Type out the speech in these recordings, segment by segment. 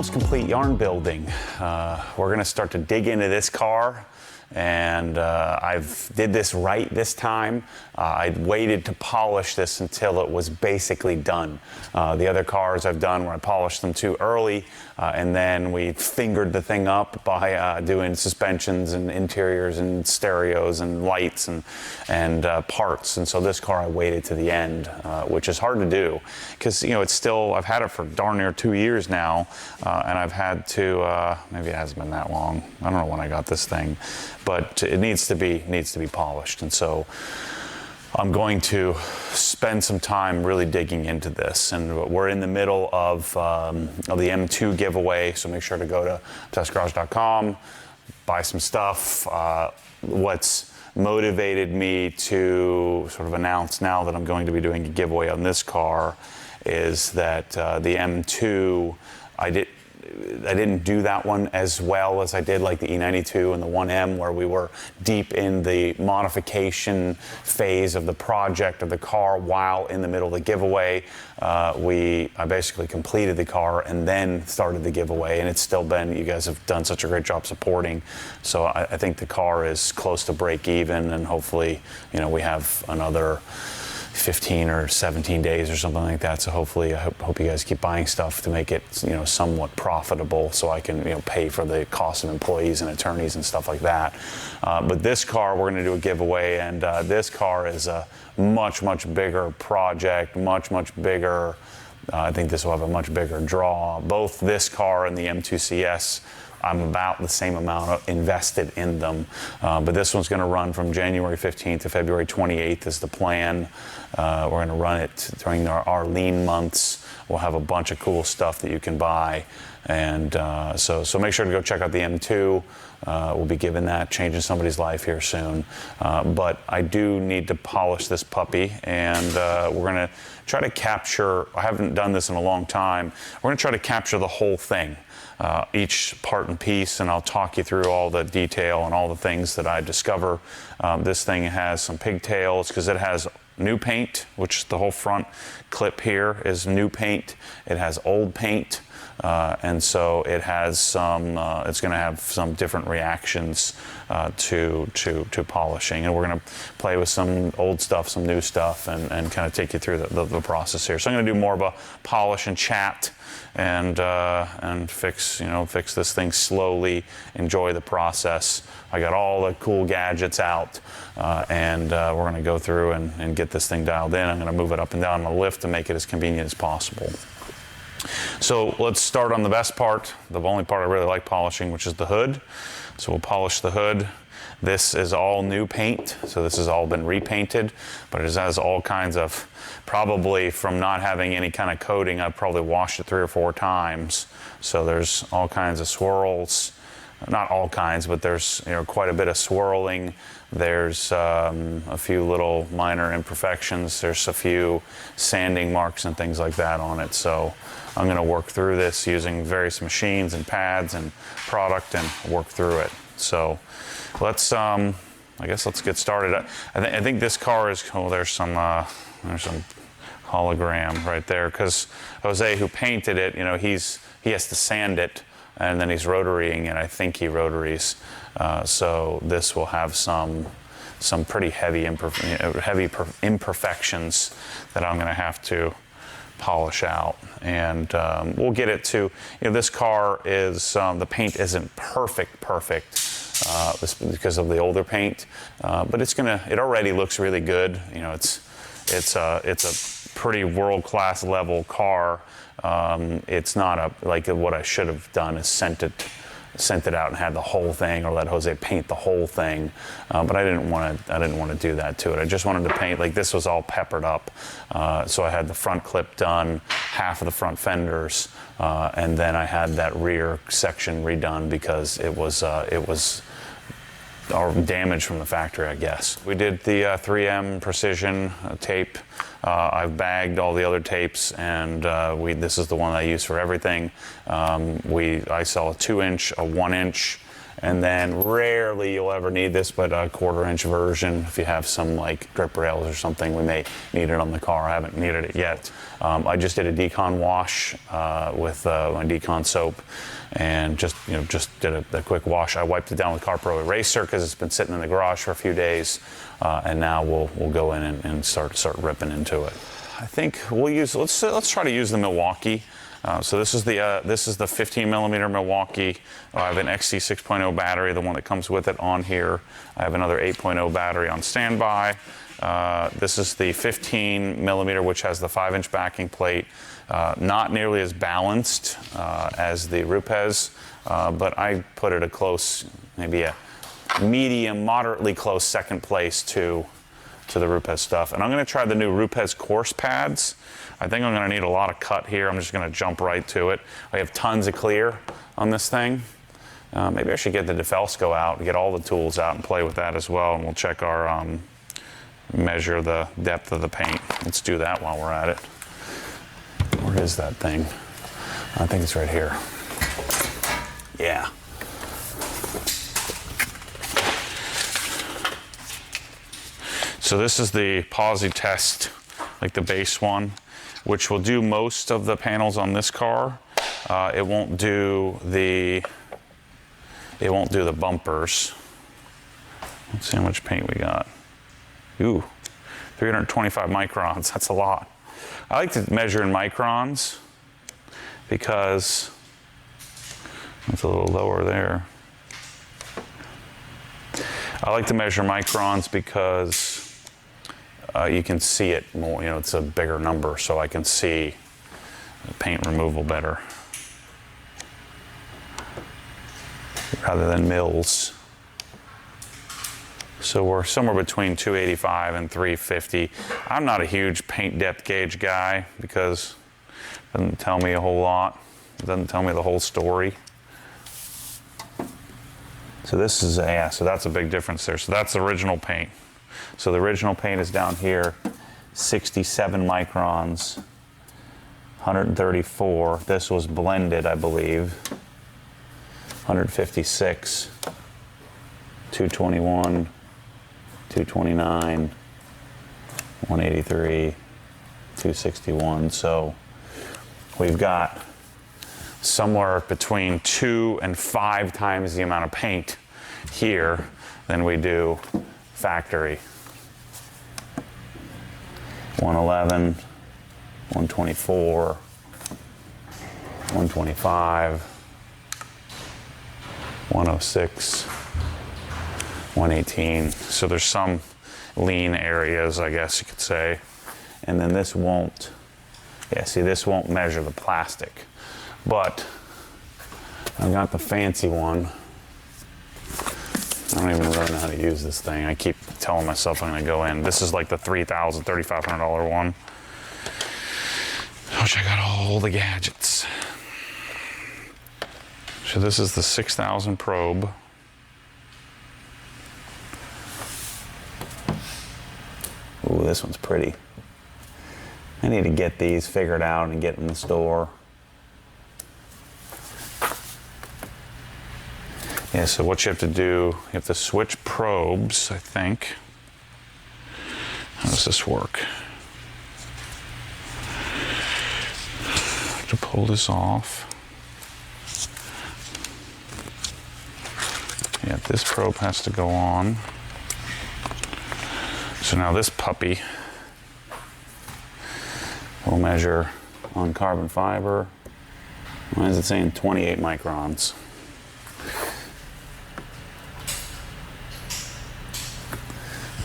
almost complete yarn building. We're gonna start to dig into this car, and I've did this right this time. I waited to polish this until it was basically done. The other cars I've done where I polished them too early, and then we fingered the thing up by doing suspensions and interiors and stereos and lights and parts. And so this car I waited to the end, which is hard to do because, you know, it's still, I've had it for darn near 2 years now, and I've had to, maybe it hasn't been that long. I don't know when I got this thing, but it needs to be polished. And so I'm going to spend some time really digging into this, and we're in the middle of the M2 giveaway, so make sure to go to testgarage.com, buy some stuff. What's motivated me to sort of announce now that I'm going to be doing a giveaway on this car is that the M2, I didn't do that one as well as I did like the E92 and the 1M, where we were deep in the modification phase of the project of the car while in the middle of the giveaway. I basically completed the car and then started the giveaway, and it's still been, you guys have done such a great job supporting. So I think the car is close to break even, and hopefully, you know, we have another 15 or 17 days or something like that. So hopefully, I hope you guys keep buying stuff to make it, you know, somewhat profitable, so I can, you know, pay for the cost of employees and attorneys and stuff like that. But this car, we're going to do a giveaway, and this car is a much bigger project, much bigger. I think this will have a much bigger draw. Both this car and the M2 CS, I'm about the same amount invested in them. But this one's going to run from January 15th to February 28th is the plan. We're going to run it during our lean months. We'll have a bunch of cool stuff that you can buy. And so make sure to go check out the M2. We'll be giving that, changing somebody's life here soon. But I do need to polish this puppy, and we're going to try to capture, I haven't done this in a long time, we're going to try to capture the whole thing. Each part and piece, and I'll talk you through all the detail and all the things that I discover. This thing has some pigtails because it has new paint, which the whole front clip here is new paint. It has old paint, and so it has some. It's going to have some different reactions to polishing, and we're going to play with some old stuff, some new stuff, and kind of take you through the process here. So I'm going to do more of a polish and chat, and fix this thing slowly, enjoy the process. I got all the cool gadgets out, and we're going to go through and get this thing dialed in. I'm going to move it up and down the lift to make it as convenient as possible. So let's start on the best part, the only part I really like polishing, which is the hood. So we'll polish the hood. This is all new paint, so this has all been repainted, but it has all kinds of, probably from not having any kind of coating, I've probably washed it 3 or 4 times. So there's all kinds of swirls, not all kinds, but there's, you know, quite a bit of swirling. There's a few little minor imperfections. There's a few sanding marks and things like that on it. So I'm going to work through this using various machines and pads and product and work through it. So let's, I guess let's get started. I think this car is, oh, there's some hologram right there, because Jose, who painted it, you know, he has to sand it, and then he's rotarying it. I think he rotaries. So this will have some pretty heavy imperfections that I'm going to have to polish out, and we'll get it to, you know, this car is, the paint isn't perfect because of the older paint, but it already looks really good. You know, it's a pretty world-class level car. It's not like what I should have done is sent it out and had the whole thing, or let Jose paint the whole thing, but I didn't want to do that to it. I just wanted to paint, like, this was all peppered up, so I had the front clip done, half of the front fenders, and then I had that rear section redone because it was damage from the factory, I guess. We did the 3M precision tape. I've bagged all the other tapes, and this is the one I use for everything. I sell a 2-inch, a 1-inch, And then rarely you'll ever need this, but a 1/4" version, if you have some like drip rails or something, we may need it on the car. I haven't needed it yet. I just did a decon wash with my decon soap, and just did a quick wash. I wiped it down with CarPro Eraser because it's been sitting in the garage for a few days, and now we'll go in and start ripping into it. I think we'll use, let's try to use the Milwaukee. So this is the 15 millimeter Milwaukee. I have an XC 6.0 battery, the one that comes with it, on here. I have another 8.0 battery on standby. This is the 15 millimeter, which has the 5-inch backing plate. Not nearly as balanced as the Rupes, but I put it a close, maybe a medium, moderately close second place to the Rupes stuff. And I'm going to try the new Rupes course pads. I think I'm going to need a lot of cut here. I'm just going to jump right to it. I have tons of clear on this thing. Maybe I should get the Defelsco out, get all the tools out and play with that as well. And we'll check our, measure the depth of the paint. Let's do that while we're at it. Where is that thing? I think it's right here. Yeah. So this is the Posi test, like the base one, which will do most of the panels on this car. It won't do the bumpers. Let's see how much paint we got. Ooh, 325 microns, that's a lot. I like to measure in microns because it's a little lower there. I like to measure microns because you can see it more, it's a bigger number, so I can see the paint removal better rather than mils. So we're somewhere between 285 and 350. I'm not a huge paint depth gauge guy because it doesn't tell me a whole lot. It doesn't tell me the whole story. So this is, so that's a big difference there. So that's the original paint. So the original paint is down here, 67 microns, 134. This was blended, I believe. 156, 221, 229, 183, 261. So we've got somewhere between 2 and 5 times the amount of paint here than we do factory. 111, 124, 125, 106, 118. So there's some lean areas, I guess you could say. And then this won't, see, this won't measure the plastic. But I've got the fancy one. I don't even really know how to use this thing. I keep telling myself I'm going to go in. This is like the $3,000, $3,500 one, which I got all the gadgets. So this is the 6,000 probe. Ooh, this one's pretty. I need to get these figured out and get in the store. Yeah, so what you have to do, you have to switch probes, I think. How does this work? To pull this off. Yeah, this probe has to go on. So now this puppy will measure on carbon fiber. Why is it saying 28 microns?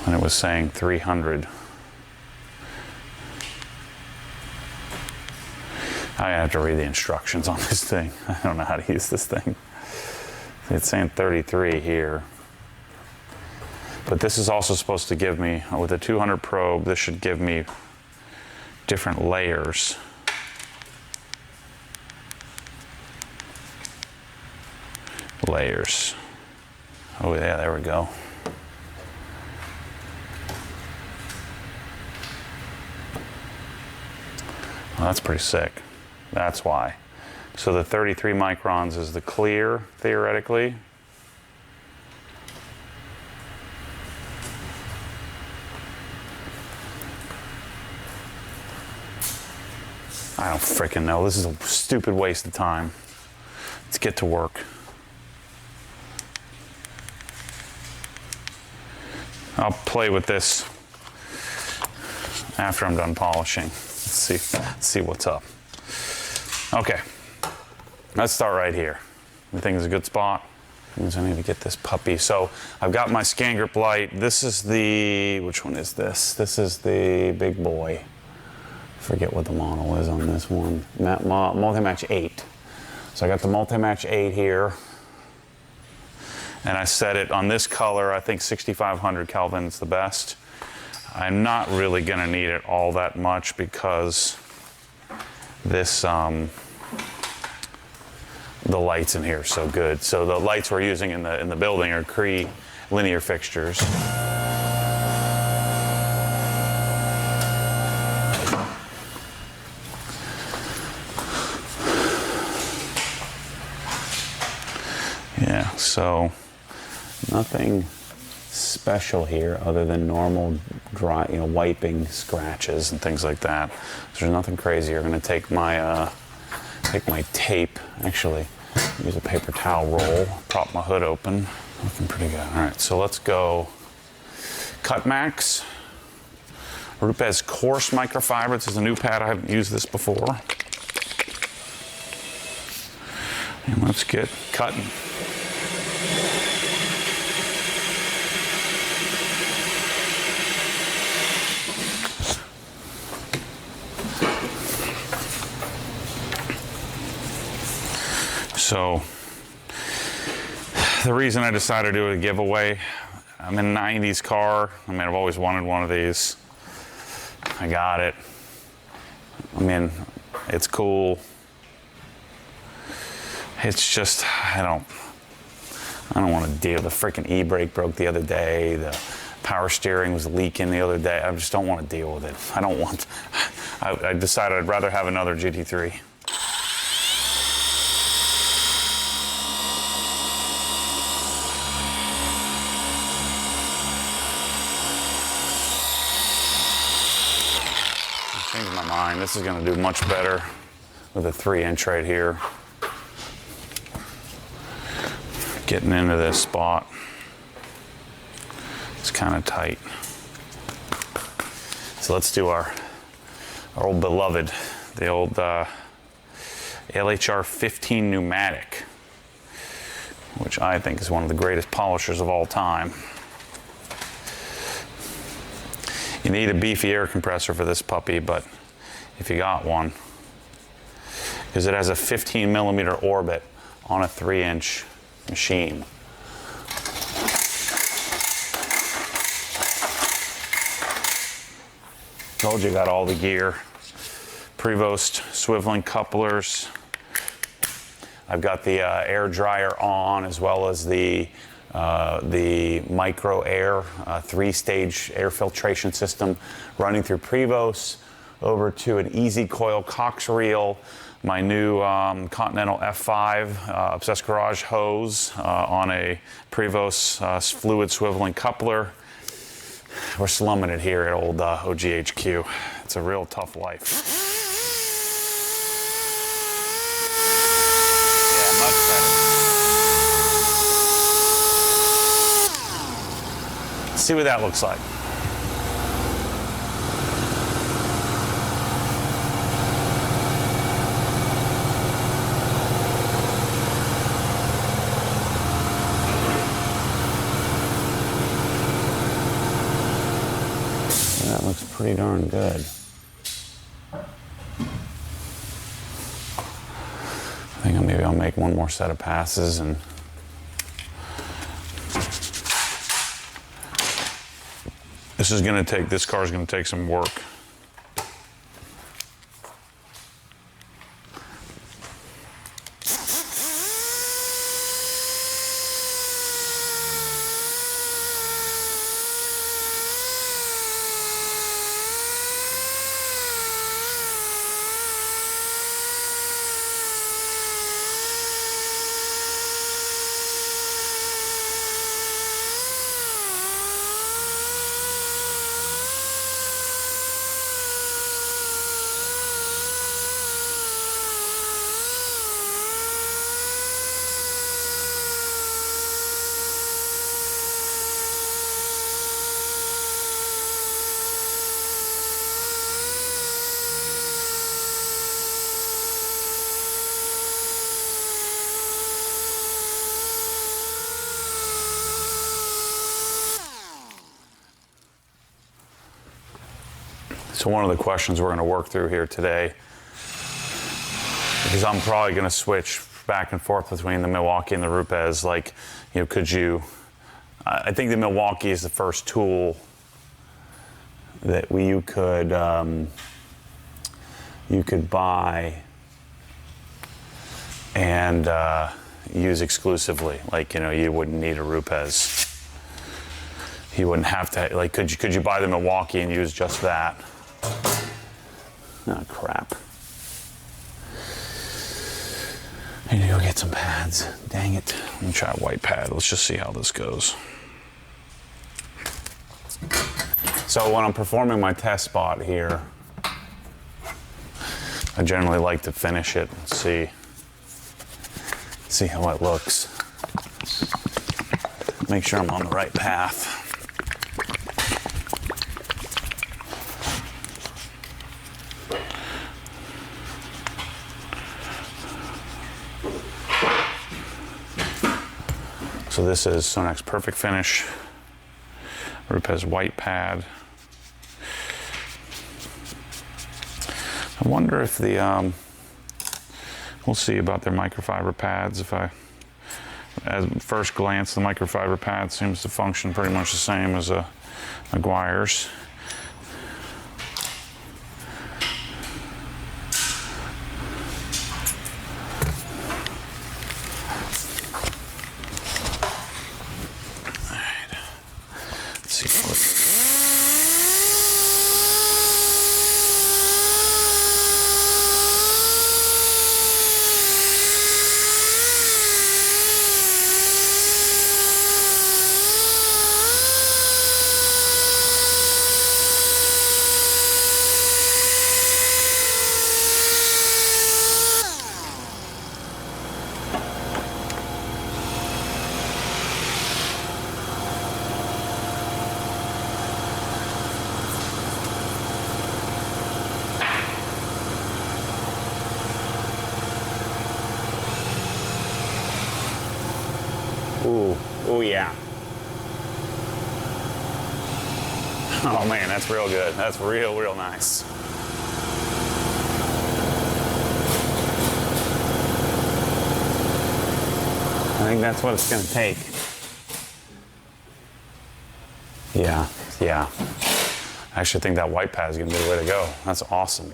And it was saying 300. I have to read the instructions on this thing. I don't know how to use this thing. It's saying 33 here. But this is also supposed to give me, with a 200 probe, this should give me different layers. Layers. Oh yeah, there we go. Well, that's pretty sick. That's why. So the 33 microns is the clear, theoretically. I don't freaking know. This is a stupid waste of time. Let's get to work. I'll play with this after I'm done polishing. Let's see what's up. Okay, let's start right here. I think it's a good spot. Means I need to get this puppy. So I've got my scan grip light. This is the, which one is this? This is the big boy. Forget what the model is on this one. Multi-Match 8. So I got the Multi-Match 8 here. And I set it on this color. I think 6,500 Kelvin is the best. I'm not really gonna need it all that much because this, the lights in here are so good. So the lights we're using in the building are Cree linear fixtures. Yeah, so nothing special here other than normal dry, wiping scratches and things like that. So there's nothing crazy. You're gonna take my tape, actually use a paper towel roll, prop my hood open. Looking pretty good. All right, so let's go Cut Max. Rupes Coarse Microfiber. This is a new pad. I haven't used this before. And let's get cutting. So the reason I decided to do a giveaway, I'm in a 90s car. I mean, I've always wanted one of these. I got it. I mean, it's cool. It's just, I don't want to deal. The freaking e-brake broke the other day. The power steering was leaking the other day. I just don't want to deal with it. I decided I'd rather have another GT3. Changed my mind. This is going to do much better with a 3-inch right here. Getting into this spot. It's kind of tight. So let's do our old beloved, the old LHR 15 Pneumatic, which I think is one of the greatest polishers of all time. You need a beefy air compressor for this puppy, but if you got one, because it has a 15mm orbit on a 3-inch machine. Told you got all the gear. Prevost swiveling couplers. I've got the air dryer on, as well as the micro air 3-stage air filtration system running through Prevost over to an easy coil Cox reel, my new Continental F5 Obsessed Garage hose on a Prevost fluid swiveling coupler. We're slumming it here at old OGHQ. It's a real tough life. Yeah, much better. Let's see what that looks like. That looks pretty darn good. I think maybe I'll make one more set of passes and this car is gonna take some work. So one of the questions we're going to work through here today, because I'm probably going to switch back and forth between the Milwaukee and the Rupes. Like, you know, could you? I think the Milwaukee is the first tool that you could buy and use exclusively. Like, you know, you wouldn't need a Rupes. You wouldn't have to. Like, could you buy the Milwaukee and use just that? Oh, crap. I need to go get some pads. Dang it. Let me try a white pad. Let's just see how this goes. So when I'm performing my test spot here, I generally like to finish it and see how it looks. Make sure I'm on the right path. So this is Sonac's Perfect Finish. Rupes white pad. I wonder if the, we'll see about their microfiber pads. At first glance, the microfiber pad seems to function pretty much the same as a Meguiar's. Ooh, yeah. Oh man, that's real good. That's real nice. I think that's what it's gonna take. Yeah. I actually think that white pad is gonna be the way to go. That's awesome.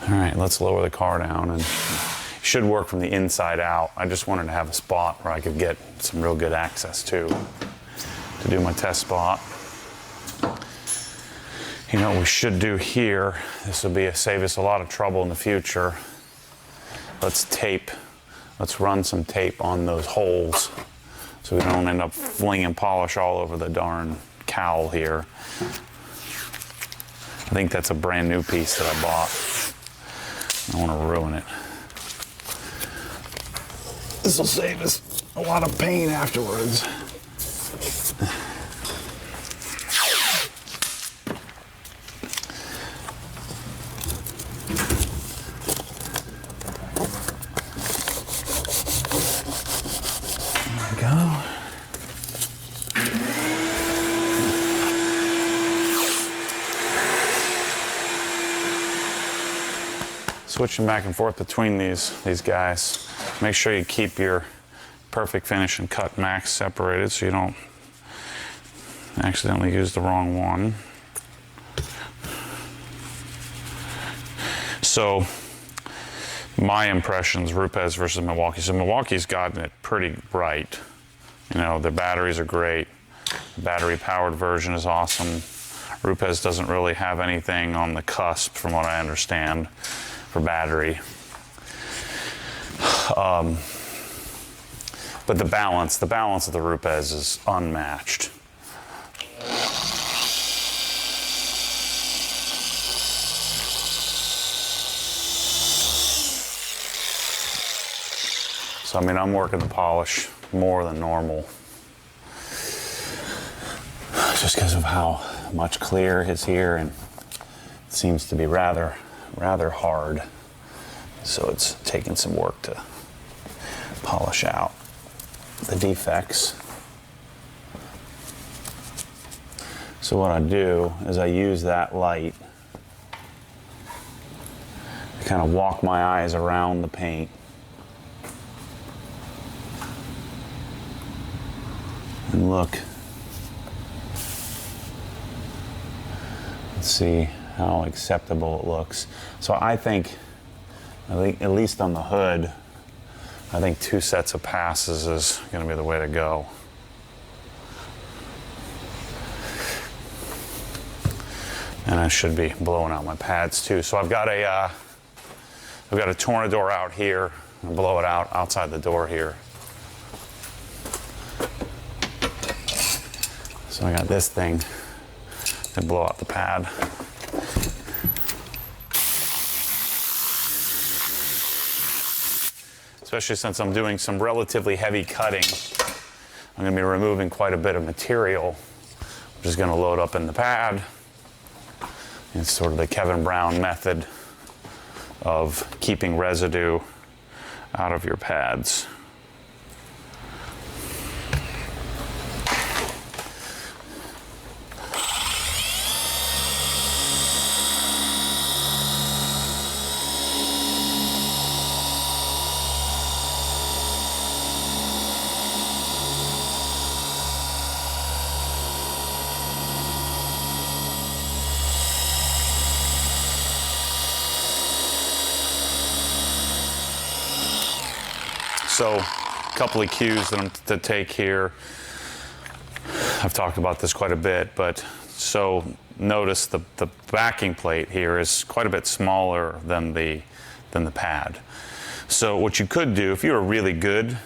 All right, let's lower the car down, and it should work from the inside out. I just wanted to have a spot where I could get some real good access to do my test spot. You know what we should do here, this will save us a lot of trouble in the future. Let's run some tape on those holes so we don't end up flinging polish all over the darn cowl here. I think that's a brand new piece that I bought. I don't want to ruin it. This will save us a lot of pain afterwards. There we go. Switching back and forth between these guys. Make sure you keep your Perfect Finish and Cut Max separated so you don't accidentally use the wrong one. So my impressions, Rupes versus Milwaukee. So Milwaukee's gotten it pretty right. You know, their batteries are great. The battery powered version is awesome. Rupes doesn't really have anything on the cusp from what I understand for battery. But the balance of the Rupes is unmatched. So I mean, I'm working the polish more than normal, just because of how much clear is here, and it seems to be rather hard. So it's taking some work to polish out the defects. So what I do is I use that light to kind of walk my eyes around the paint. And look. Let's see how acceptable it looks. So I think at least on the hood, I think 2 sets of passes is going to be the way to go. And I should be blowing out my pads too. So I've got a Tornador out here. I'll blow it out outside the door here. So I got this thing to blow out the pad. Especially since I'm doing some relatively heavy cutting. I'm going to be removing quite a bit of material. I'm just going to load up in the pad. It's sort of the Kevin Brown method of keeping residue out of your pads. So, a couple of cues that I'm to take here. I've talked about this quite a bit, but so notice the backing plate here is quite a bit smaller than the pad. So what you could do, if you were really good,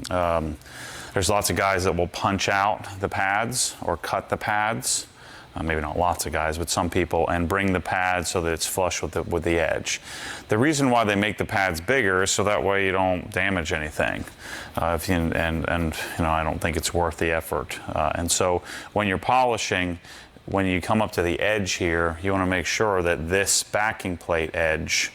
there's lots of guys that will punch out the pads or cut the pads. Maybe not lots of guys, but some people, and bring the pad so that it's flush with the edge. The reason why they make the pads bigger is so that way you don't damage anything. And you know, I don't think it's worth the effort. And so when you're polishing, when you come up to the edge here, you want to make sure that this backing plate edge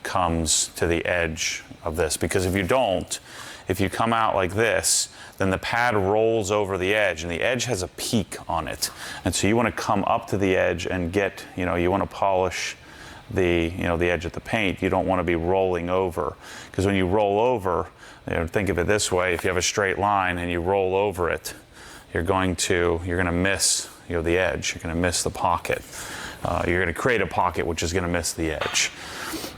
comes to the edge of this, because if you don't, if you come out like this, then the pad rolls over the edge, and the edge has a peak on it. And so you want to come up to the edge and get, you know, you want to polish the, you know, the edge of the paint. You don't want to be rolling over, because when you roll over, you know, think of it this way: if you have a straight line and you roll over it, you're going to miss, you know, the edge. You're going to miss the pocket. You're going to create a pocket which is going to miss the edge.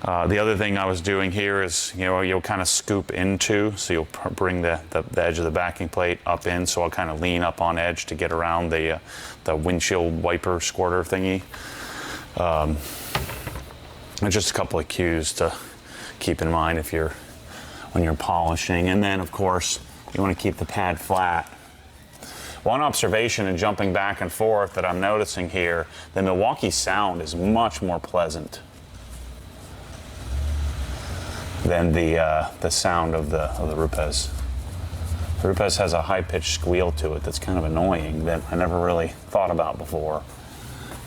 The other thing I was doing here is, you know, you'll kind of scoop into, so you'll bring the edge of the backing plate up in, so I'll kind of lean up on edge to get around the windshield wiper squirter thingy. And just a couple of cues to keep in mind when you're polishing. And then, of course, you want to keep the pad flat. One observation in jumping back and forth that I'm noticing here, the Milwaukee sound is much more pleasant than the sound of the Rupes. The Rupes has a high-pitched squeal to it that's kind of annoying that I never really thought about before.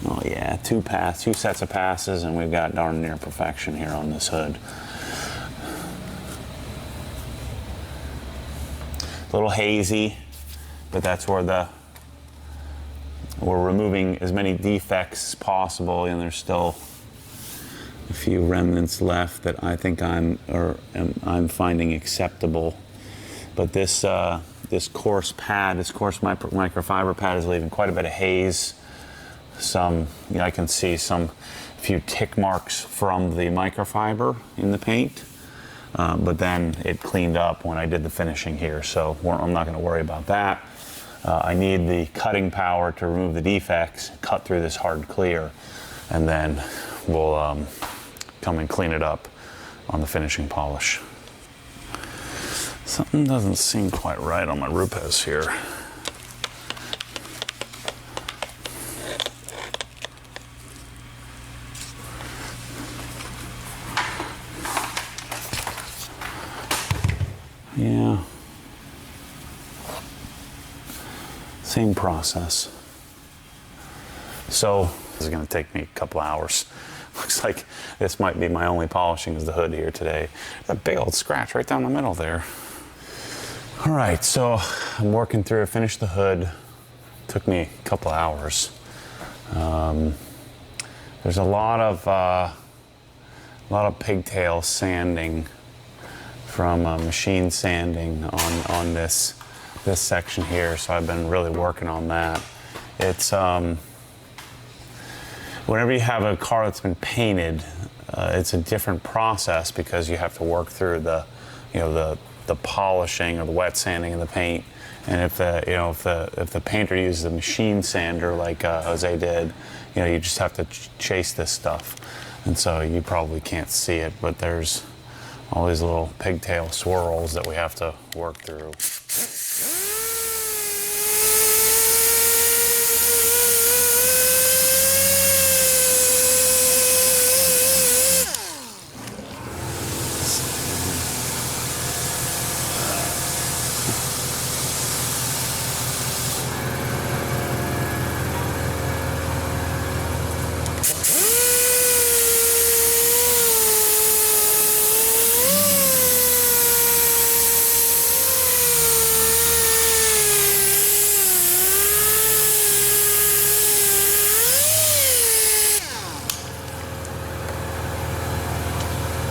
Oh yeah, 2 sets of passes, and we've got darn near perfection here on this hood. A little hazy, but that's where we're removing as many defects as possible, and there's still a few remnants left that I think I'm finding acceptable. But this coarse pad, this coarse microfiber pad is leaving quite a bit of haze. I can see a few tick marks from the microfiber in the paint, but then it cleaned up when I did the finishing here, so I'm not going to worry about that. I need the cutting power to remove the defects, cut through this hard clear, and then we'll come and clean it up on the finishing polish. Something doesn't seem quite right on my Rupes here. Yeah. Same process. So this is going to take me a couple hours. Looks like this might be my only polishing of the hood here today. There's a big old scratch right down the middle there. All right, so I'm working through, I finished the hood. Took me a couple hours. There's a lot of pigtail sanding from machine sanding on this section here, so I've been really working on that. It's whenever you have a car that's been painted, it's a different process because you have to work through the polishing or the wet sanding of the paint. And if the painter uses a machine sander like Jose did, you just have to chase this stuff. And so you probably can't see it, but there's all these little pigtail swirls that we have to work through.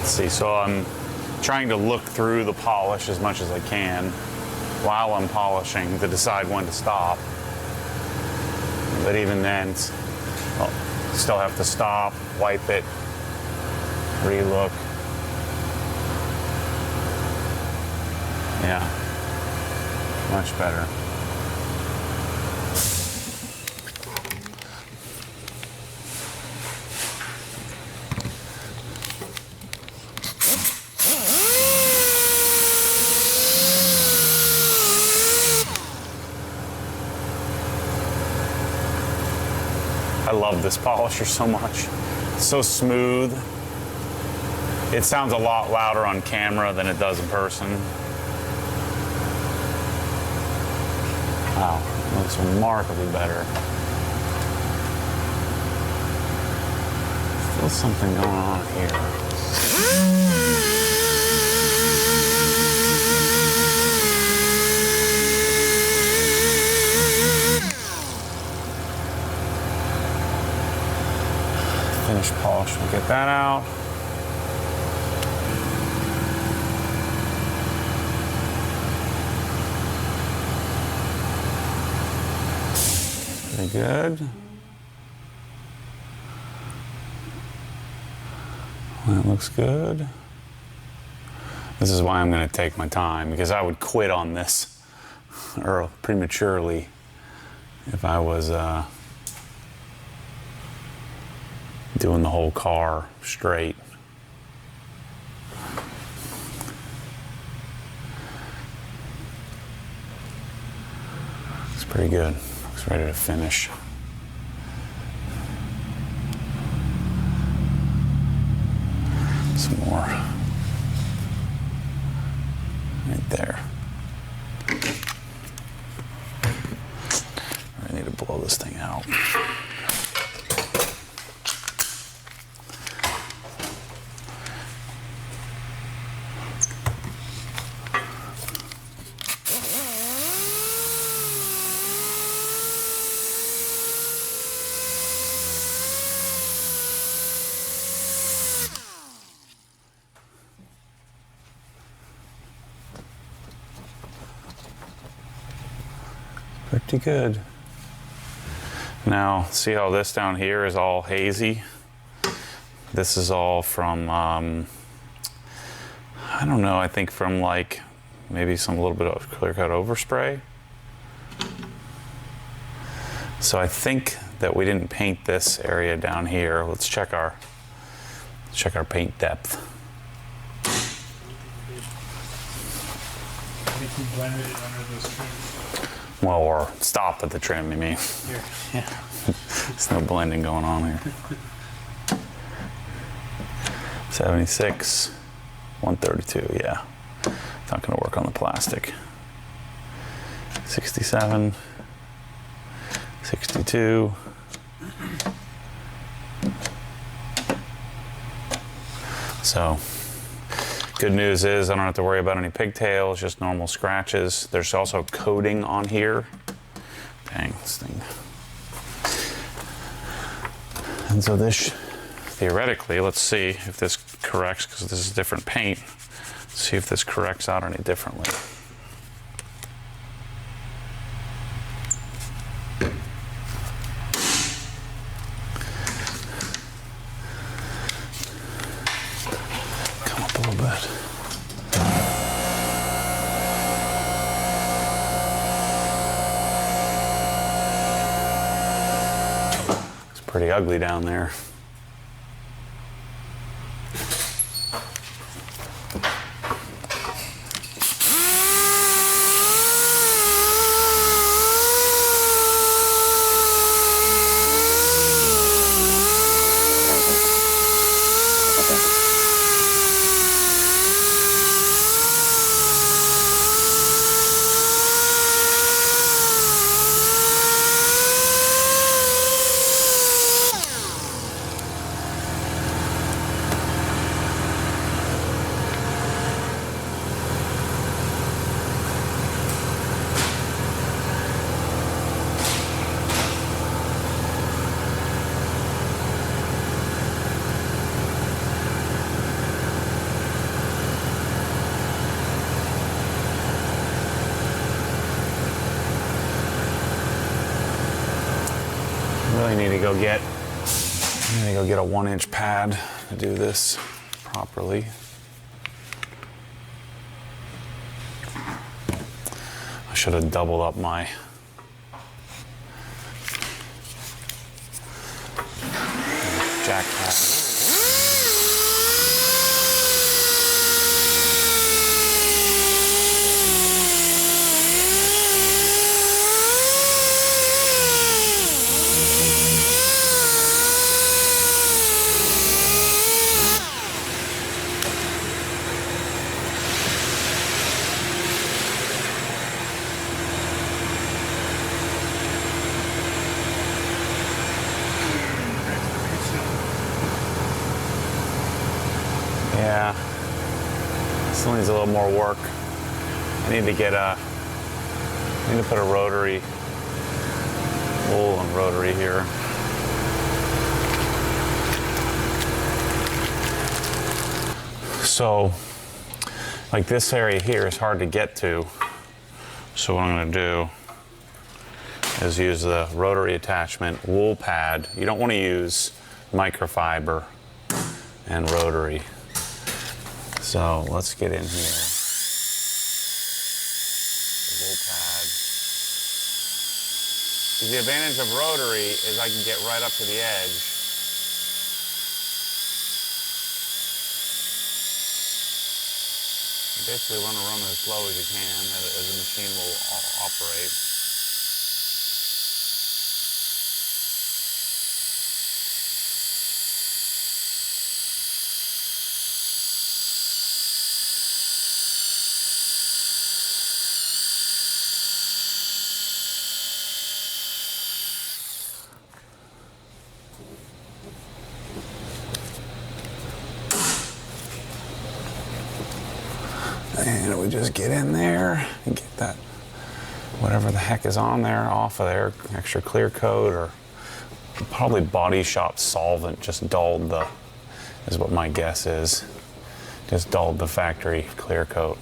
See, so I'm trying to look through the polish as much as I can while I'm polishing to decide when to stop. But even then, still have to stop, wipe it, re-look. Yeah, much better. I love this polisher so much. It's so smooth. It sounds a lot louder on camera than it does in person. Wow, it looks remarkably better. Still something going on here. Finish polish, we'll get that out. Pretty good. That looks good. This is why I'm going to take my time, because I would quit on this prematurely if I was doing the whole car straight. It's pretty good. Looks ready to finish. Some more. Right there. I need to blow this thing out. Pretty good. Now, see how this down here is all hazy? This is all from, I don't know, I think from like maybe a little bit of clear coat overspray. So I think that we didn't paint this area down here. Let's check our paint depth. I think we blended it under those trims. Well, or stopped at the trim, you mean? Here, yeah. There's no blending going on here. 76, 132, yeah. It's not gonna work on the plastic. 67, 62. So, good news is I don't have to worry about any pigtails, just normal scratches. There's also coating on here. Dang, this thing. And so this, theoretically, let's see if this corrects, because this is different paint. See if this corrects out any differently. Come up a little bit. It's pretty ugly down there. I need to go get a 1-inch pad to do this properly. I should have doubled up my jack pad. Yeah, still needs a little more work. I need to put a rotary, wool and rotary here. So, like this area here is hard to get to. So what I'm gonna do is use the rotary attachment, wool pad. You don't want to use microfiber and rotary. So let's get in here. The wool pad. The advantage of rotary is I can get right up to the edge. Basically want to run as slow as you can, as the machine will operate. And we just get in there and get that, whatever the heck is on there, off of there, extra clear coat, or probably body shop solvent just dulled the, is what my guess is. Just dulled the factory clear coat.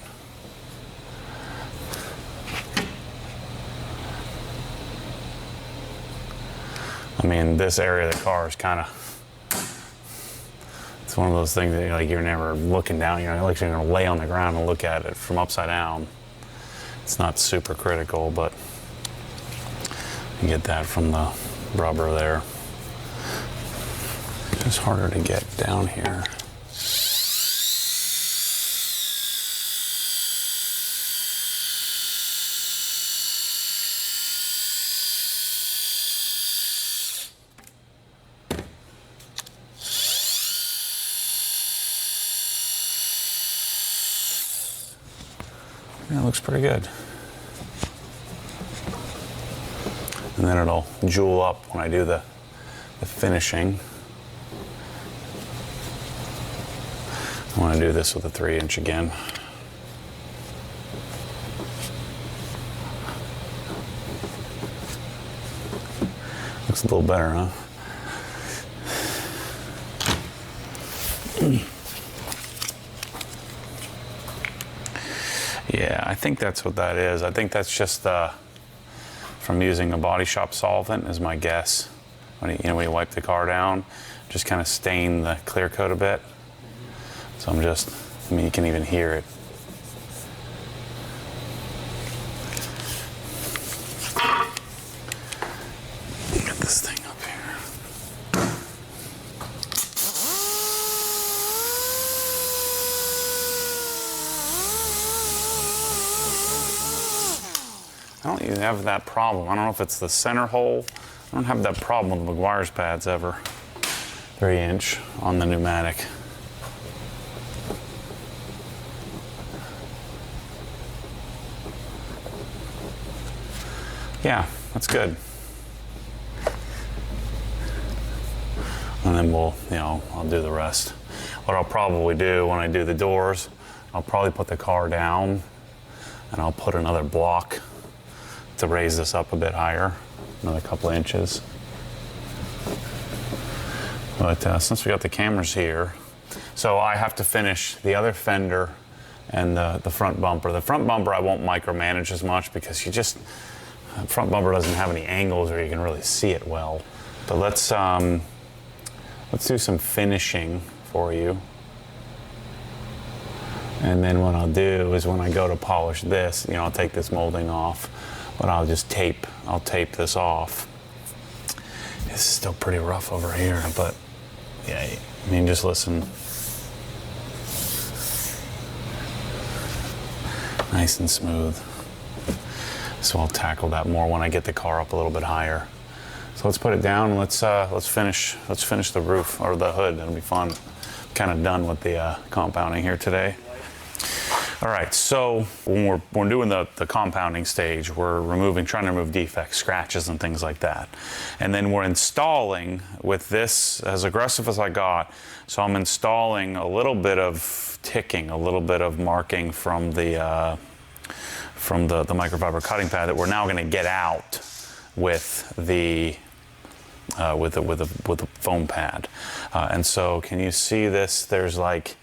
I mean, this area of the car is kind of, it's one of those things that you're never looking down. You're like you're going to lay on the ground and look at it from upside down. It's not super critical, but you get that from the rubber there. It's just harder to get down here. Yeah, it looks pretty good. And then it'll jewel up when I do the finishing. I want to do this with a 3-inch again. Looks a little better, huh? Yeah, I think that's what that is. I think that's just from using a body shop solvent is my guess. When when you wipe the car down, just kind of stain the clear coat a bit. So I mean, you can even hear it. Get this thing up here. I don't even have that problem. I don't know if it's the center hole. I don't have that problem with McGuire's pads ever. 3-inch on the pneumatic. Yeah, that's good. And then I'll do the rest. What I'll probably do when I do the doors, I'll probably put the car down and I'll put another block to raise this up a bit higher, another couple of inches. But since we got the cameras here, so I have to finish the other fender and the front bumper. The front bumper I won't micromanage as much because the front bumper doesn't have any angles where you can really see it well. But let's do some finishing for you. And then what I'll do is when I go to polish this, I'll take this molding off, but I'll tape this off. It's still pretty rough over here, but yeah, I mean, just listen. Nice and smooth. So I'll tackle that more when I get the car up a little bit higher. So let's put it down. Let's finish the roof or the hood. That'll be fun. Kind of done with the compounding here today. All right, so when we're doing the compounding stage, we're trying to remove defects, scratches, and things like that. And then we're installing with this as aggressive as I got. So I'm installing a little bit of ticking, a little bit of marking from the microfiber cutting pad that we're now going to get out with the foam pad. And so can you see this? There's like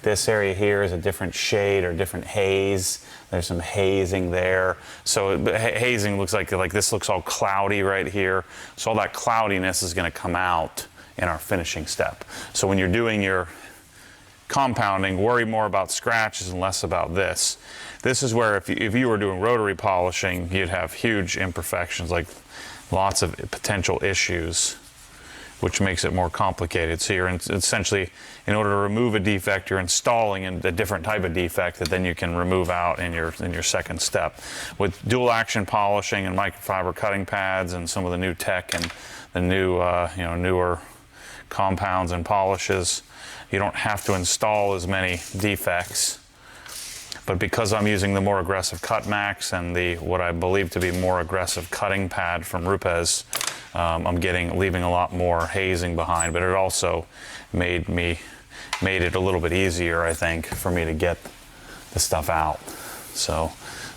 this area here is a different shade or different haze. There's some hazing there. So hazing looks like this looks all cloudy right here. So all that cloudiness is going to come out in our finishing step. So when you're doing your compounding, worry more about scratches and less about this. This is where if you were doing rotary polishing, you'd have huge imperfections, like lots of potential issues, which makes it more complicated. So you're essentially, in order to remove a defect, you're installing a different type of defect that then you can remove out in your second step. With dual action polishing and microfiber cutting pads and some of the new tech and the new newer compounds and polishes, you don't have to install as many defects. But because I'm using the more aggressive Cut Max and what I believe to be more aggressive cutting pad from Rupes, I'm leaving a lot more hazing behind. But it also made it a little bit easier, I think, for me to get the stuff out. So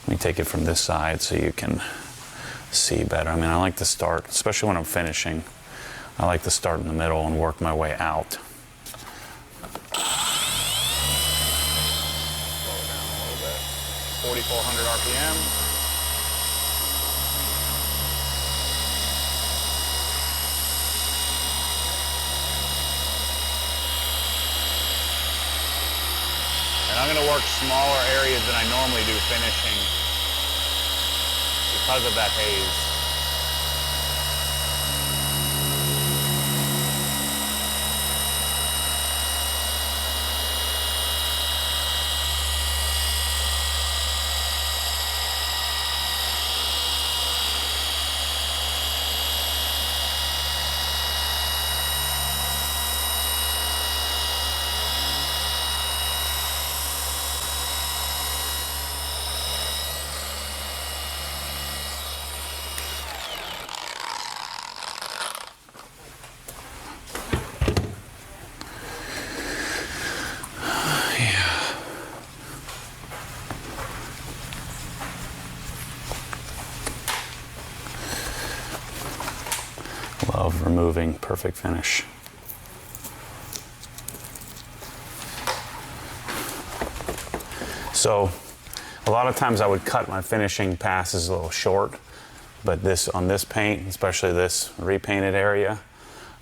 let me take it from this side so you can see better. I mean, I like to start, especially when I'm finishing, I like to start in the middle and work my way out. 4,400 RPM. And I'm going to work smaller areas than I normally do finishing because of that haze. Love removing perfect finish. So A lot of times I would cut my finishing passes a little short, but on this paint, especially this repainted area,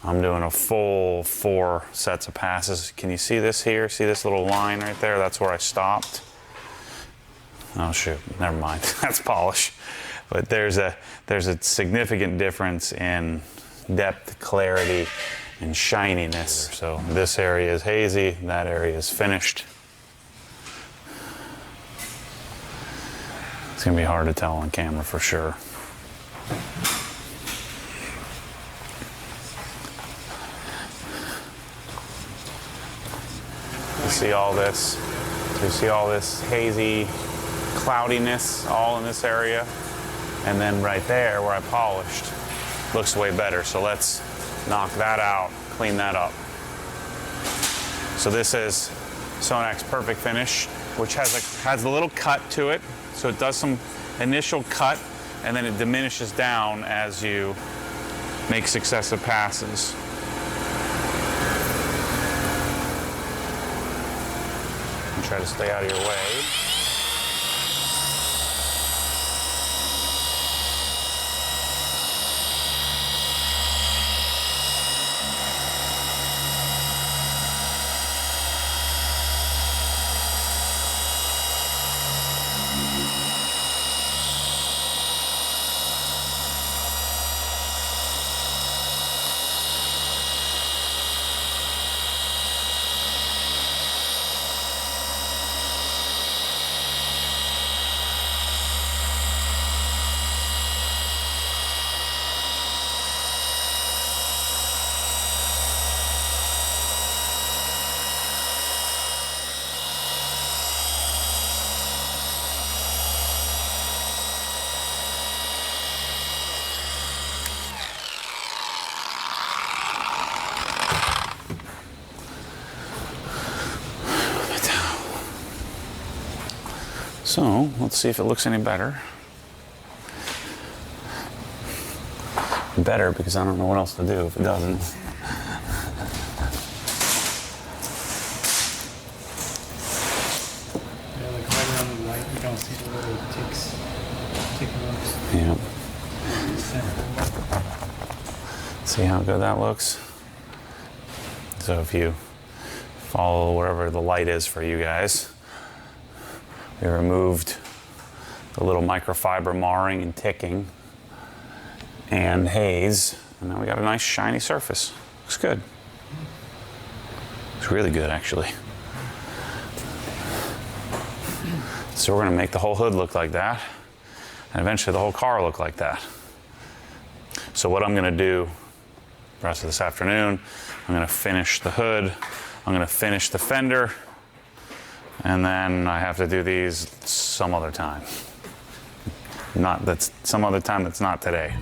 I'm doing a full 4 sets of passes. Can you see this here? See this little line right there? That's where I stopped. Oh shoot, never mind. That's polish. But there's a significant difference in depth, clarity, and shininess. So this area is hazy, that area is finished. It's gonna be hard to tell on camera for sure. You see all this? You see all this hazy cloudiness all in this area? And then right there where I polished, looks way better. So let's knock that out, clean that up. So this is Sonak's Perfect Finish, which has a little cut to it. So it does some initial cut, and then it diminishes down as you make successive passes. And try to stay out of your way. So let's see if it looks any better. Better because I don't know what else to do if it doesn't. Yeah, like right around the light, you don't see the little ticks, tick marks. Yeah. In the center. See how good that looks? So if you follow wherever the light is for you guys, we removed the little microfiber marring and ticking and haze, and now we got a nice shiny surface. Looks good. It's really good, actually. So we're gonna make the whole hood look like that, and eventually the whole car look like that. So what I'm gonna do the rest of this afternoon, I'm gonna finish the hood, I'm gonna finish the fender, and then I have to do these some other time. Some other time that's not today.